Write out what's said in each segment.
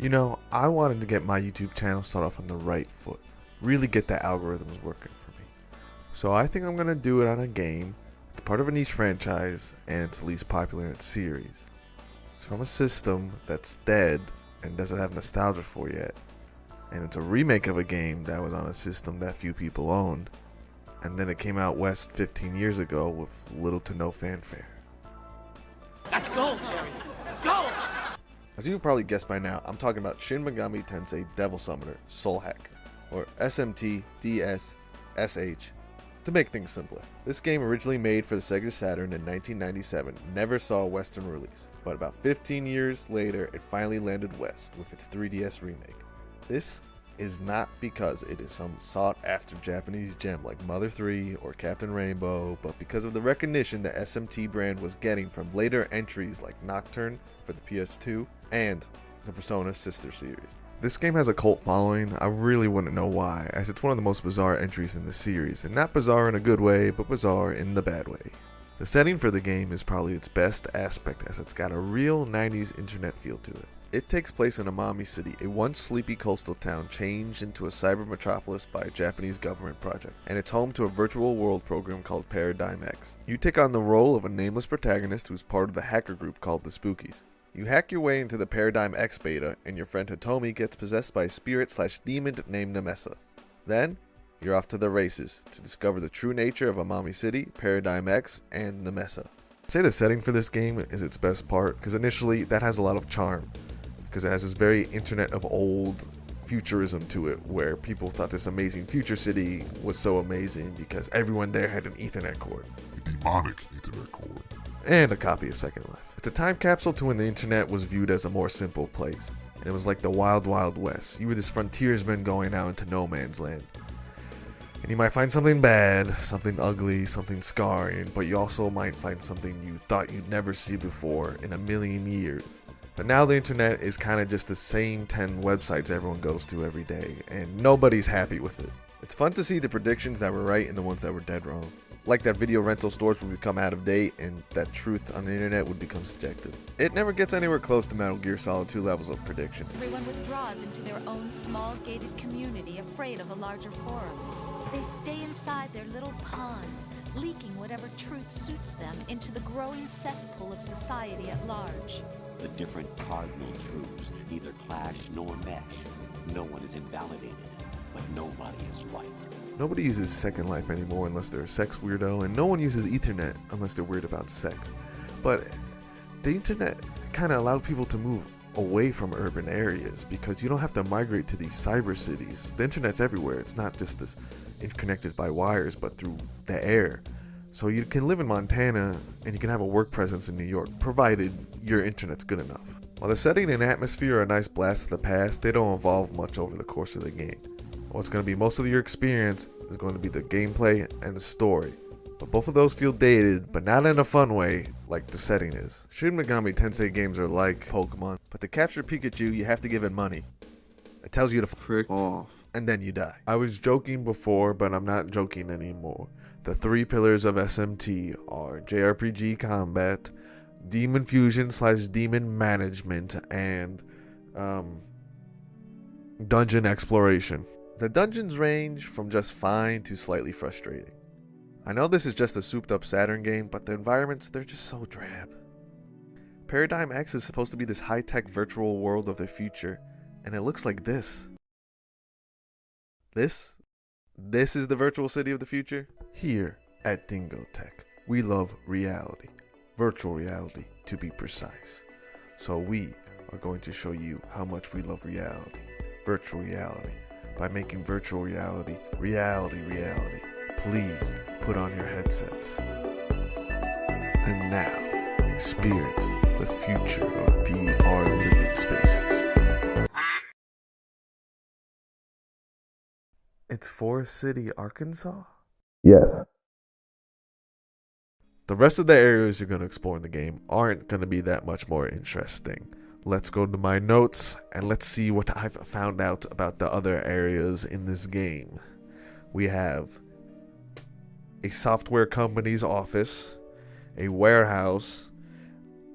You know, I wanted to get my YouTube channel started off on the right foot, really get the algorithms working for me. So I think I'm going to do it on a game, it's part of a niche franchise, and it's the least popular in its series. It's from a system that's dead and doesn't have nostalgia for yet, and it's a remake of a game that was on a system that few people owned, and then it came out west 15 years ago with little to no fanfare. That's gold, Jerry. Gold! As you've probably guessed by now, I'm talking about Shin Megami Tensei Devil Summoner Soul Hack, or SMT DSSH, to make things simpler. This game, originally made for the Sega Saturn in 1997, never saw a Western release, but about 15 years later, it finally landed West with its 3DS remake. This is not because it is some sought-after Japanese gem like Mother 3 or Captain Rainbow, but because of the recognition the SMT brand was getting from later entries like Nocturne for the PS2 and the Persona sister series. This game has a cult following. I really wouldn't know why, as it's one of the most bizarre entries in the series, and not bizarre in a good way, but bizarre in the bad way. The setting for the game is probably its best aspect, as it's got a real 90s internet feel to it. It takes place in Amami City, a once sleepy coastal town changed into a cyber metropolis by a Japanese government project, and it's home to a virtual world program called Paradigm X. You take on the role of a nameless protagonist who's part of the hacker group called the Spookies. You hack your way into the Paradigm X beta, and your friend Hitomi gets possessed by a spirit/demon named Nemessa. Then, you're off to the races to discover the true nature of Amami City, Paradigm X, and Nemessa. I'd say the setting for this game is its best part, because initially that has a lot of charm, because it has this very internet of old futurism to it, where people thought this amazing future city was so amazing because everyone there had an Ethernet cord. A demonic Ethernet cord. And a copy of Second Life. It's a time capsule to when the internet was viewed as a more simple place, and it was like the wild, wild west. You were this frontiersman going out into no man's land. And you might find something bad, something ugly, something scarring, but you also might find something you thought you'd never see before in a million years. But now the internet is kind of just the same 10 websites everyone goes to every day, and nobody's happy with it. It's fun to see the predictions that were right and the ones that were dead wrong. Like that video rental stores would become out of date and that truth on the internet would become subjective. It never gets anywhere close to Metal Gear Solid 2 levels of prediction. Everyone withdraws into their own small gated community, afraid of a larger forum. They stay inside their little ponds, leaking whatever truth suits them into the growing cesspool of society at large. The different cardinal truths neither clash nor mesh. No one is invalidated, but nobody is right. Nobody uses Second Life anymore unless they're a sex weirdo, and no one uses Ethernet unless they're weird about sex. But the internet kind of allowed people to move away from urban areas because you don't have to migrate to these cyber cities. The internet's everywhere. It's not just this interconnected by wires, but through the air. So you can live in Montana and you can have a work presence in New York, provided your internet's good enough. While the setting and atmosphere are a nice blast of the past, they don't evolve much over the course of the game. What's going to be most of your experience is going to be the gameplay and the story. But both of those feel dated, but not in a fun way like the setting is. Shin Megami Tensei games are like Pokemon, but to capture Pikachu you have to give it money. It tells you to frick off, and then you die. I was joking before, but I'm not joking anymore. The three pillars of SMT are JRPG combat, demon fusion/demon management, and dungeon exploration. The dungeons range from just fine to slightly frustrating. I know this is just a souped up Saturn game, but the environments, they're just so drab. Paradigm X is supposed to be this high-tech virtual world of the future, and it looks like this. This is the virtual city of the future? Here at Dingo Tech, we love reality. Virtual reality, to be precise. So we are going to show you how much we love reality. Virtual reality. By making virtual reality, reality. Please put on your headsets. And now, experience the future of VR living spaces. It's Forest City, Arkansas? Yes. The rest of the areas you're going to explore in the game aren't going to be that much more interesting. Let's go to my notes and let's see what I've found out about the other areas in this game. We have a software company's office, a warehouse,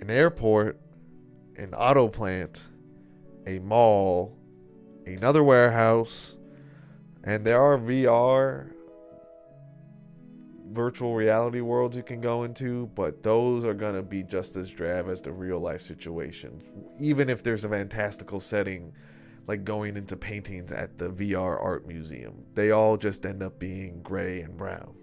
an airport, an auto plant, a mall, another warehouse, and there are VR virtual reality worlds you can go into, but those are going to be just as drab as the real life situations. Even if there's a fantastical setting like going into paintings at the VR art museum, they all just end up being gray and brown.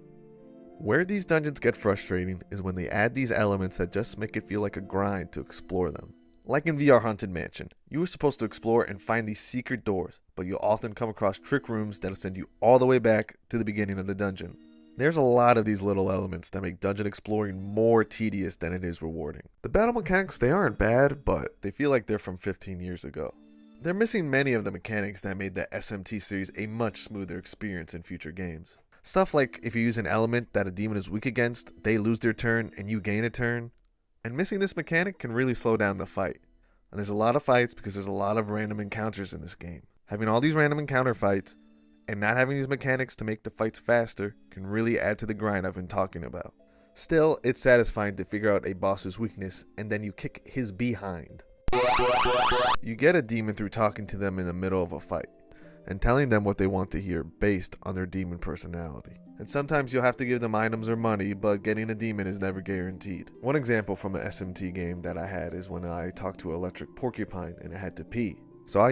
Where these dungeons get frustrating is when they add these elements that just make it feel like a grind to explore them. Like in VR Haunted Mansion, you were supposed to explore and find these secret doors, but you'll often come across trick rooms that'll send you all the way back to the beginning of the dungeon. There's a lot of these little elements that make dungeon exploring more tedious than it is rewarding. The battle mechanics, they aren't bad, but they feel like they're from 15 years ago. They're missing many of the mechanics that made the SMT series a much smoother experience in future games. Stuff like if you use an element that a demon is weak against, they lose their turn and you gain a turn. And missing this mechanic can really slow down the fight. And there's a lot of fights because there's a lot of random encounters in this game. Having all these random encounter fights and not having these mechanics to make the fights faster can really add to the grind I've been talking about. Still, it's satisfying to figure out a boss's weakness and then you kick his behind. You get a demon through talking to them in the middle of a fight and telling them what they want to hear based on their demon personality. And sometimes you'll have to give them items or money, but getting a demon is never guaranteed. One example from an SMT game that I had is when I talked to Electric Porcupine and I had to pee. So I,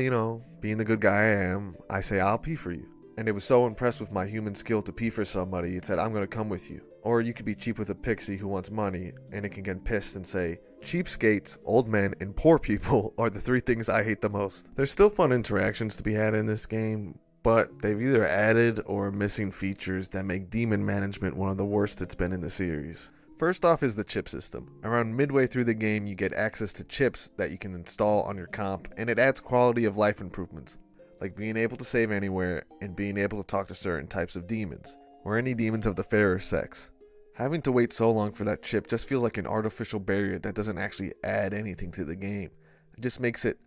being the good guy I am, I say I'll pee for you. And it was so impressed with my human skill to pee for somebody, it said I'm gonna come with you. Or you could be cheap with a pixie who wants money, and it can get pissed and say, cheapskates, old men, and poor people are the three things I hate the most. There's still fun interactions to be had in this game, but they've either added or are missing features that make demon management one of the worst it's been in the series. First off is the chip system. Around midway through the game, you get access to chips that you can install on your comp, and it adds quality of life improvements, like being able to save anywhere and being able to talk to certain types of demons, or any demons of the fairer sex. Having to wait so long for that chip just feels like an artificial barrier that doesn't actually add anything to the game. It just makes it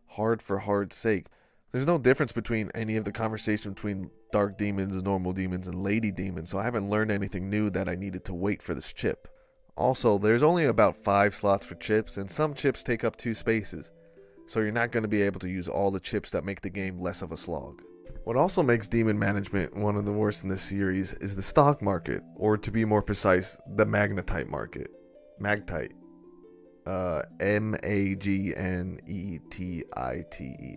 hard for hard's sake. There's no difference between any of the conversation between dark demons, normal demons, and lady demons, so I haven't learned anything new that I needed to wait for this chip. Also, there's only about 5 slots for chips, and some chips take up 2 spaces, so you're not going to be able to use all the chips that make the game less of a slog. What also makes demon management one of the worst in this series is the stock market, or to be more precise, the magnetite market. Magtite. M-A-G-N-E-T-I-T-E.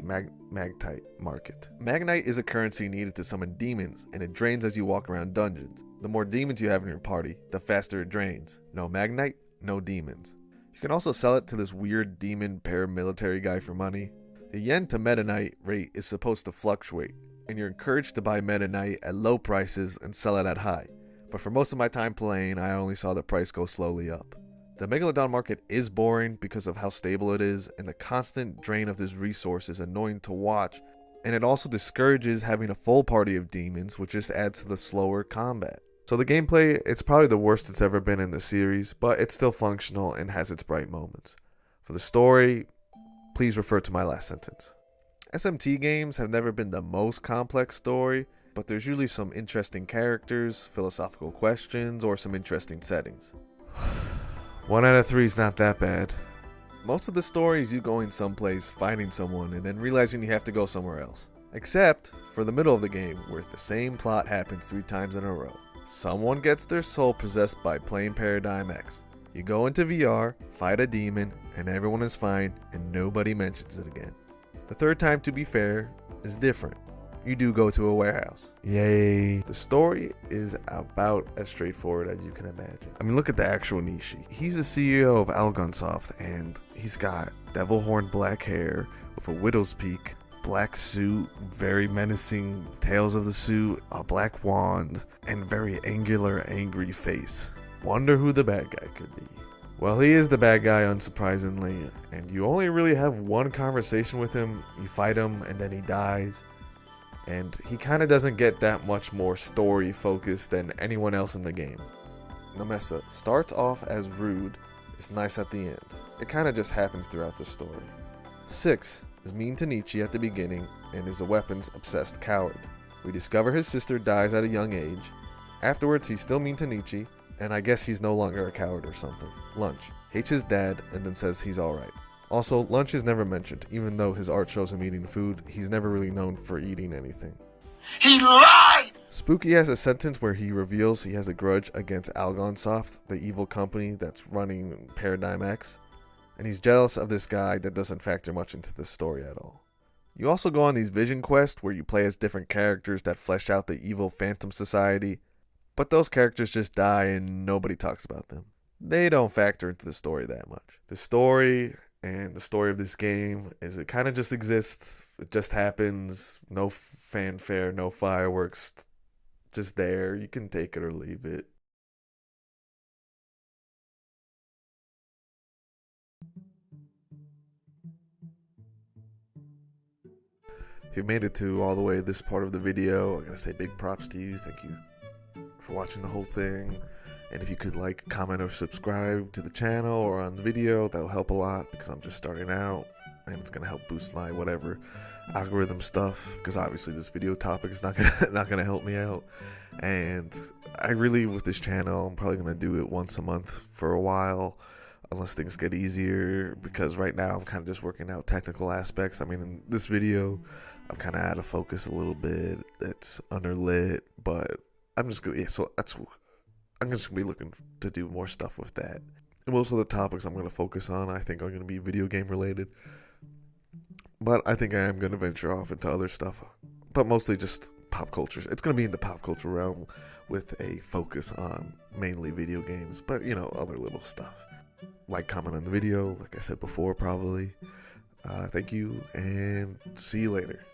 Magtite market. Magnite is a currency needed to summon demons, and it drains as you walk around dungeons. The more demons you have in your party, the faster it drains. No magnite, no demons. You can also sell it to this weird demon paramilitary guy for money. The yen to Meta Knight rate is supposed to fluctuate, and you're encouraged to buy Meta Knight at low prices and sell it at high. But for most of my time playing, I only saw the price go slowly up. The Megalodon market is boring because of how stable it is, and the constant drain of this resource is annoying to watch, and it also discourages having a full party of demons, which just adds to the slower combat. So the gameplay, it's probably the worst it's ever been in the series, but it's still functional and has its bright moments. For the story, please refer to my last sentence. SMT games have never been the most complex story, but there's usually some interesting characters, philosophical questions, or some interesting settings. 1 out of 3 is not that bad. Most of the story is you going someplace, finding someone, and then realizing you have to go somewhere else. Except for the middle of the game, where the same plot happens 3 times in a row. Someone gets their soul possessed by playing Paradigm X. You go into VR, fight a demon, and everyone is fine, and nobody mentions it again. The 3rd time, to be fair, is different. You do go to a warehouse. Yay. The story is about as straightforward as you can imagine. I mean, look at the actual Nishi. He's the CEO of Algonsoft, and he's got devil horn black hair with a widow's peak, black suit, very menacing tails of the suit, a black wand, and very angular, angry face. Wonder who the bad guy could be. Well, he is the bad guy, unsurprisingly, and you only really have one conversation with him. You fight him, and then he dies. And he kind of doesn't get that much more story focused than anyone else in the game. Namesa starts off as rude, is nice at the end. It kind of just happens throughout the story. 6 is mean to Nietzsche at the beginning and is a weapons-obsessed coward. We discover his sister dies at a young age. Afterwards, he's still mean to Nietzsche, and I guess he's no longer a coward or something. Lunch. Hates his dad and then says he's alright. Also, lunch is never mentioned. Even though his art shows him eating food, he's never really known for eating anything. He lied! Spooky has a sentence where he reveals he has a grudge against Algonsoft, the evil company that's running Paradigm X, and he's jealous of this guy that doesn't factor much into the story at all. You also go on these vision quests where you play as different characters that flesh out the evil Phantom Society, but those characters just die and nobody talks about them. They don't factor into the story that much. The story and the story of this game is it kind of just exists. It just happens. No fanfare, no fireworks. Just there. You can take it or leave it. If you made it to all the way this part of the video, I gotta say big props to you. Thank you for watching the whole thing. And if you could like, comment, or subscribe to the channel or on the video, that will help a lot because I'm just starting out and it's gonna help boost my whatever algorithm stuff, because obviously this video topic is not gonna help me out. And I really, with this channel, I'm probably gonna do it once a month for a while, unless things get easier, because right now I'm kind of just working out technical aspects. I mean, in this video I'm kind of out of focus a little bit. It's underlit, but I'm just gonna, I'm just gonna be looking to do more stuff with that. And most of the topics I'm gonna focus on, I think, are gonna be video game related. But I think I am gonna venture off into other stuff, but mostly just pop culture. It's gonna be in the pop culture realm with a focus on mainly video games, but you know, other little stuff. Like, comment on the video, like I said before, probably. Thank you, and see you later.